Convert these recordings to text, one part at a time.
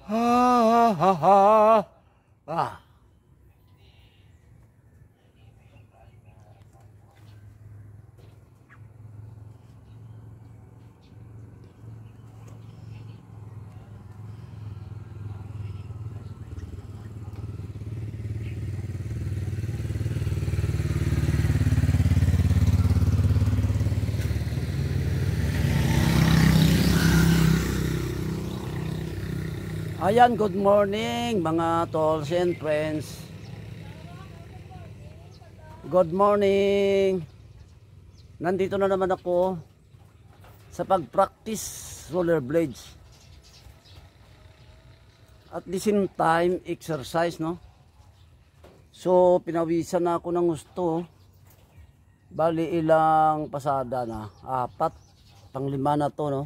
Ha ha ha. Ah. Ayan, good morning mga tolls and friends. Good morning. Nandito na naman ako sa pag-practice rollerblades. At the same time, exercise, no? So, pinawisan na ako ng gusto. Bali, ilang pasada na? 4, pang-5 na to, no?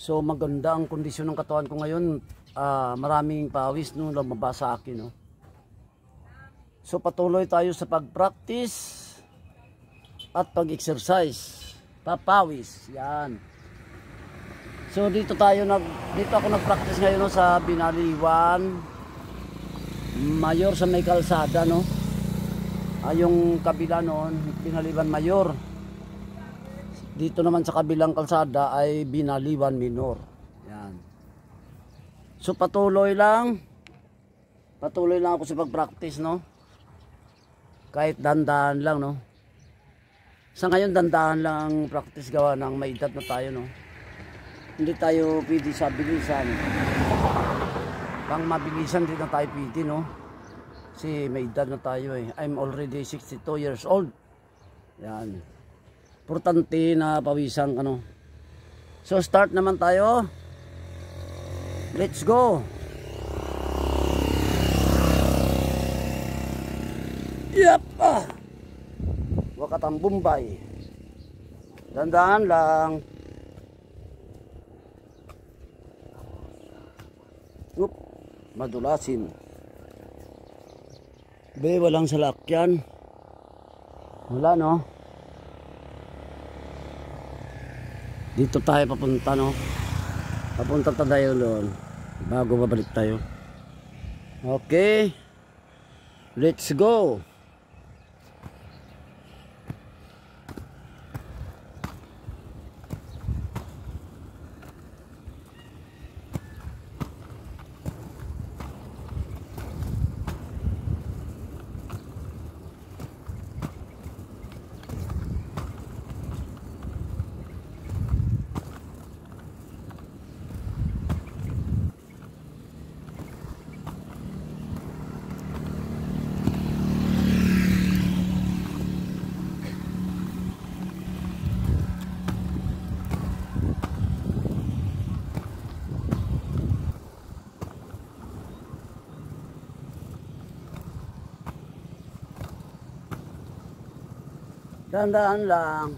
So maganda ang kondisyon ng katawan ko ngayon. Maraming pawis nung lumabas sa akin, no? So patuloy tayo sa pag-practice at pag-exercise. Papawis, yan. So dito ako nag-practice ngayon, no, sa Binaliwan Mayor, sa may kalsada, no? Yung kabila noon, Binaliwan Mayor. Dito naman sa kabilang kalsada ay Binaliwan Minor. Yan. So patuloy lang ako sa pag-practice, no? Kahit dandahan lang, no? Sa ngayon dandahan lang ang practice, gawa ng may edad na tayo, no? Hindi tayo pwede sa bilisan. Pang mabilisan din na tayo pwede, no? Kasi may edad na tayo, eh. I'm already 62 years old. Yan. Importante na pawisan, ano. So start naman tayo. Let's go. Yep. Wakatang Bombay. Dandahan lang. Oop, madulasin. Walang salakyan. Wala, no? Dito tayo papunta, no? Papunta tayo doon bago babalik tayo. Okay, let's go. Dandahan lang.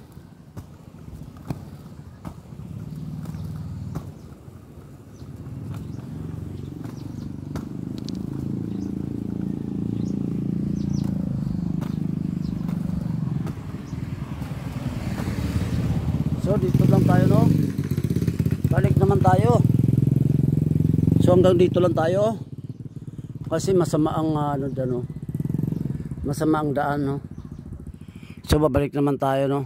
So dito lang tayo, no? Balik naman tayo. So hanggang dito lang tayo. Kasi masama ang ano dyan, no? Masama ang daan, no? So babalik naman tayo, no?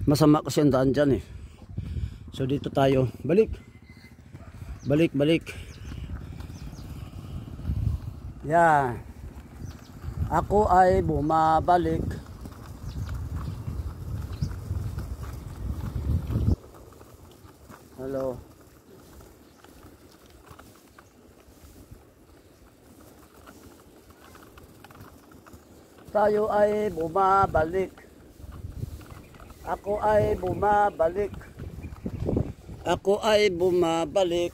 Masama kasi ang daan dyan, eh. So dito tayo. Balik. Yan. Ako ay bumabalik. Hello. Tayo ay bumabalik. Ako ay bumabalik. Ako ay bumabalik.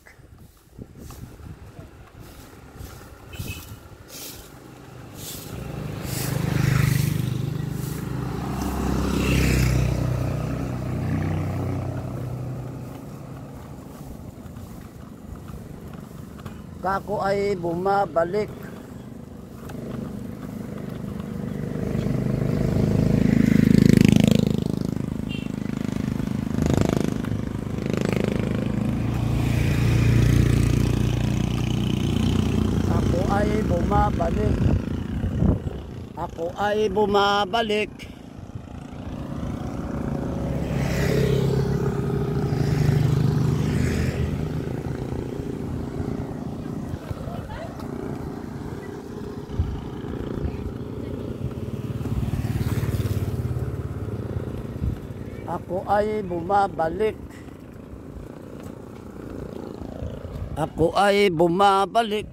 Ako ay bumabalik. bumabalik. Ako ay bumabalik. Ako ay bumabalik. Ako ay bumabalik.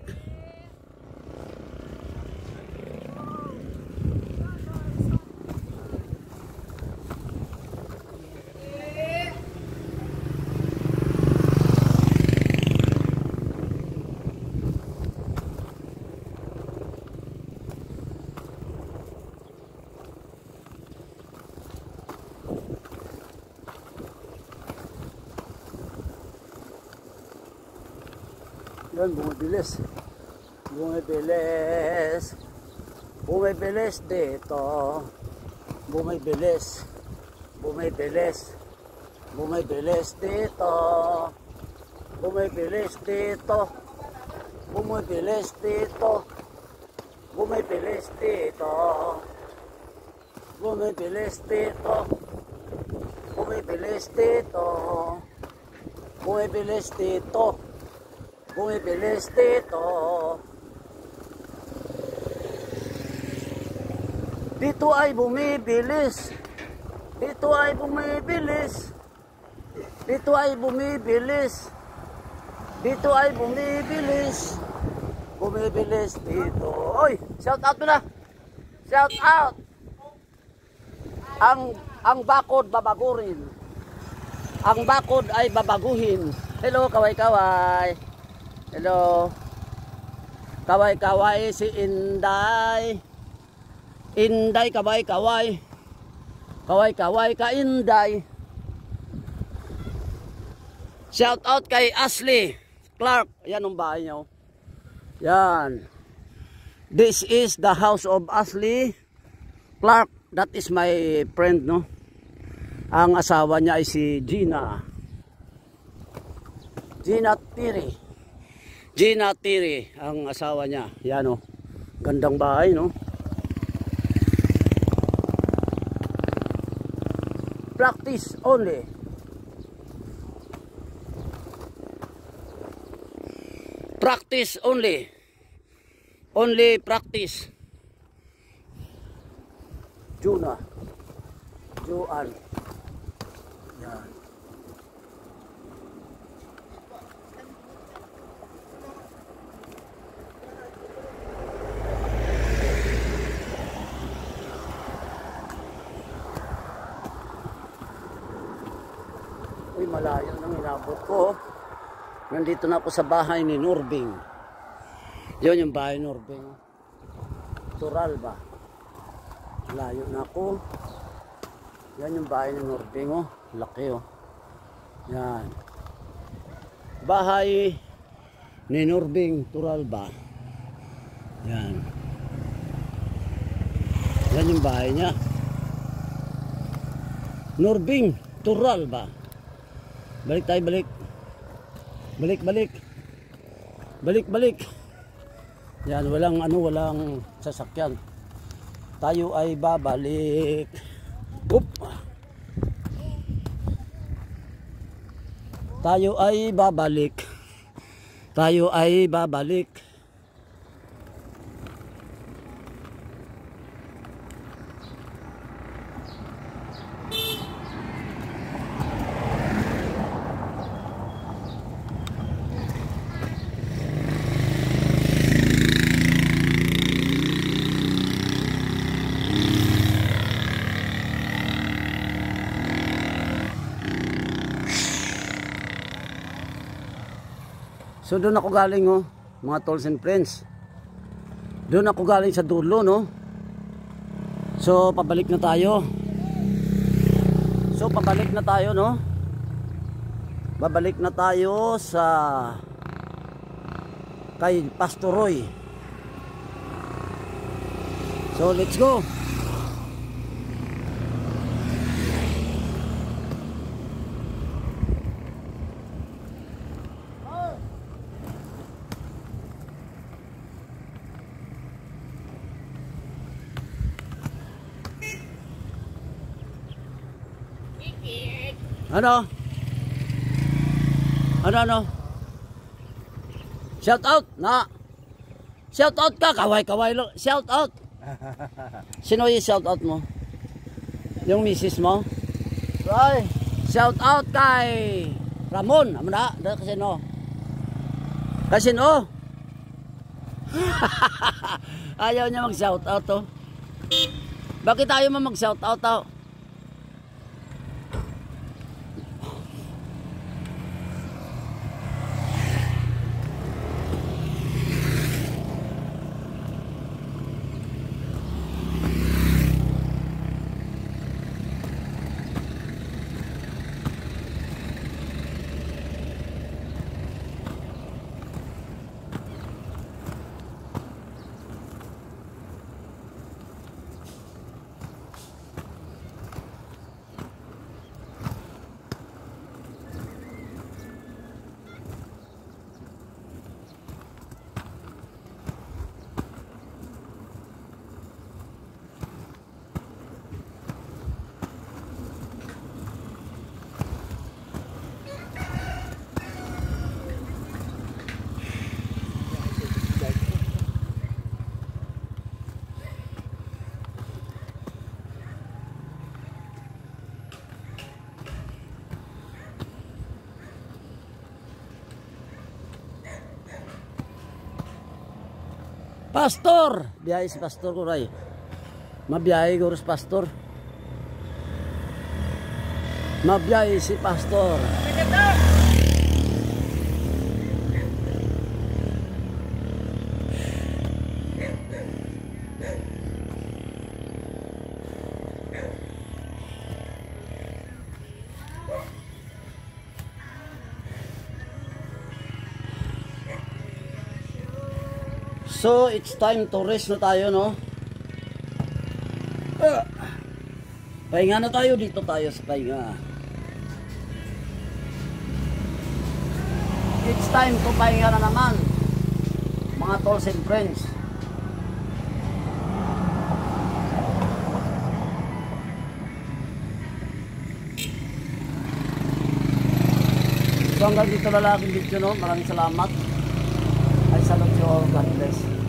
Yan, bumibilis. Bumibilis. Bumibilis dito. Bumibilis. Bumibilis. Bumibilis dito. Bumibilis dito. Bumibilis dito. Bumibilis dito. Bumibilis dito. Bumibilis dito. Bumibilis dito. Bumibilis dito. Dito ay bumibilis. Dito ay bumibilis. Dito ay bumibilis. Dito ay bumibilis. Bumibilis dito. Oy, shout out mo na. Shout out. Ang bakod babagurin. Ang bakod ay babaguhin. Hello, kaway-kaway. Hello. Kaway-kaway si Inday. Inday, kaway-kaway. Kaway-kaway ka Inday. Shout out kay Ashley Clark. Yan ang bahay niyo. Yan. This is the house of Ashley Clark. That is my friend, no? Ang asawa niya ay si Gina. Gina Tiri. Gina Tiri ang asawa niya. Yan, oh. Gandang bahay, no? Practice only. Practice only. Only practice. Juna. Juan. Yan. Uy, malayo nang inabot ko. Nandito na ako sa bahay ni Norbing. Yun yung bahay ni Norbing. Tural ba? Layo na ako. Yan yung bahay ni Norbing, oh. Laki, oh. Yan. Bahay ni Norbing Tural ba? Yan. Yan yung bahay niya. Norbing Tural ba? Balik tayo, balik. Balik, balik. Balik, balik. Yan, walang sasakyan. Tayo ay babalik. Oop. Tayo ay babalik. Tayo ay babalik. So doon ako galing, oh, mga tolls and friends. Doon ako galing sa dulo, no. So pabalik na tayo. So pabalik na tayo, no. Babalik na tayo sa kay Pastor Roy. So let's go. Ano? Ano? Shout out na. Shout out ka, kaway lang. Shout out. Sino yung shout out mo? Yung misis mo? Ay, Shout out kay Ramon. Amo na, kasi no. Kasi no. Ayaw niya mag-shout out to. Bakit ayaw mo mag-shout out to? Pastor! Biyahe si Pastor ko ray. Mabiyahe ko rin si Pastor. Mabiyahe si Pastor. So, it's time to rest na tayo, no? Pahinga na tayo, dito tayo sa pahinga. It's time to pahinga na naman, mga tolls and friends. So hanggang dito na lang ang video, no? Maraming salamat. I salute you all. God bless.